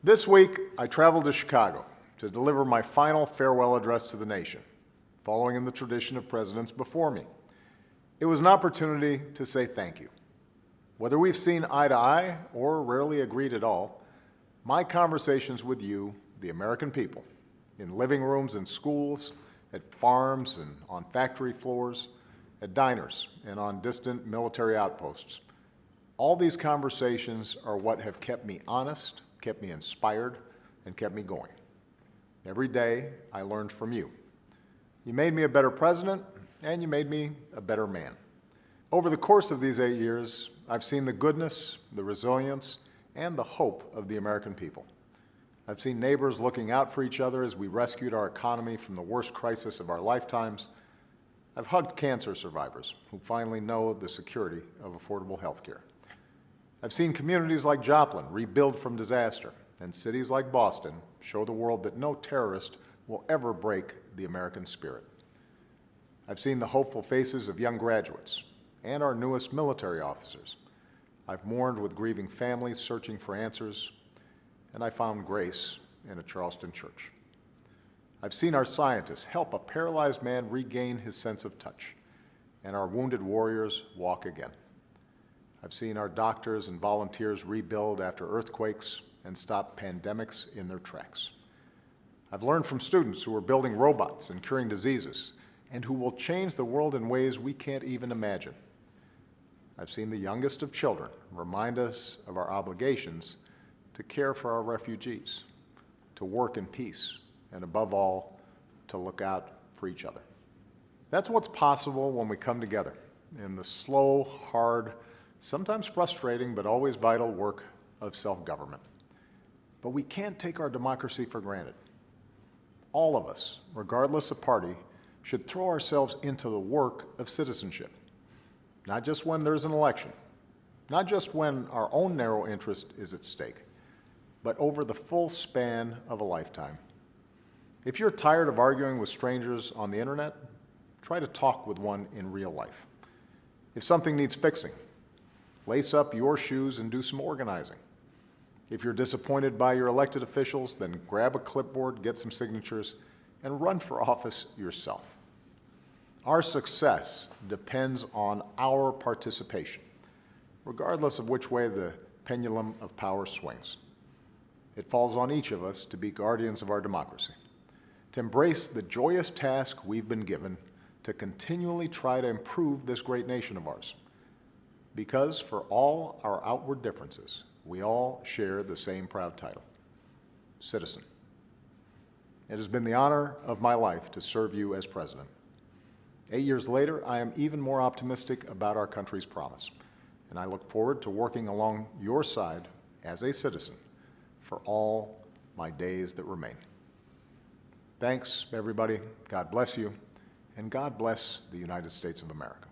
This week, I traveled to Chicago to deliver my final farewell address to the nation, following in the tradition of presidents before me. It was an opportunity to say thank you. Whether we've seen eye to eye or rarely agreed at all, my conversations with you, the American people, in living rooms and schools, at farms and on factory floors, at diners and on distant military outposts, all these conversations are what have kept me honest, kept me inspired, and kept me going. Every day, I learned from you. You made me a better president, and you made me a better man. Over the course of these 8 years, I've seen the goodness, the resilience, and the hope of the American people. I've seen neighbors looking out for each other as we rescued our economy from the worst crisis of our lifetimes. I've hugged cancer survivors who finally know the security of affordable health care. I've seen communities like Joplin rebuild from disaster, and cities like Boston show the world that no terrorist will ever break the American spirit. I've seen the hopeful faces of young graduates and our newest military officers. I've mourned with grieving families searching for answers, and I found grace in a Charleston church. I've seen our scientists help a paralyzed man regain his sense of touch, and our wounded warriors walk again. I've seen our doctors and volunteers rebuild after earthquakes and stop pandemics in their tracks. I've learned from students who are building robots and curing diseases, and who will change the world in ways we can't even imagine. I've seen the youngest of children remind us of our obligations to care for our refugees, to work in peace, and above all, to look out for each other. That's what's possible when we come together in the slow, hard, sometimes frustrating, but always vital work of self-government. But we can't take our democracy for granted. All of us, regardless of party, should throw ourselves into the work of citizenship, not just when there's an election, not just when our own narrow interest is at stake, but over the full span of a lifetime. If you're tired of arguing with strangers on the internet, try to talk with one in real life. If something needs fixing, lace up your shoes and do some organizing. If you're disappointed by your elected officials, then grab a clipboard, get some signatures, and run for office yourself. Our success depends on our participation, regardless of which way the pendulum of power swings. It falls on each of us to be guardians of our democracy, to embrace the joyous task we've been given to continually try to improve this great nation of ours. Because for all our outward differences, we all share the same proud title, citizen. It has been the honor of my life to serve you as president. 8 years later, I am even more optimistic about our country's promise, and I look forward to working along your side as a citizen for all my days that remain. Thanks, everybody. God bless you, and God bless the United States of America.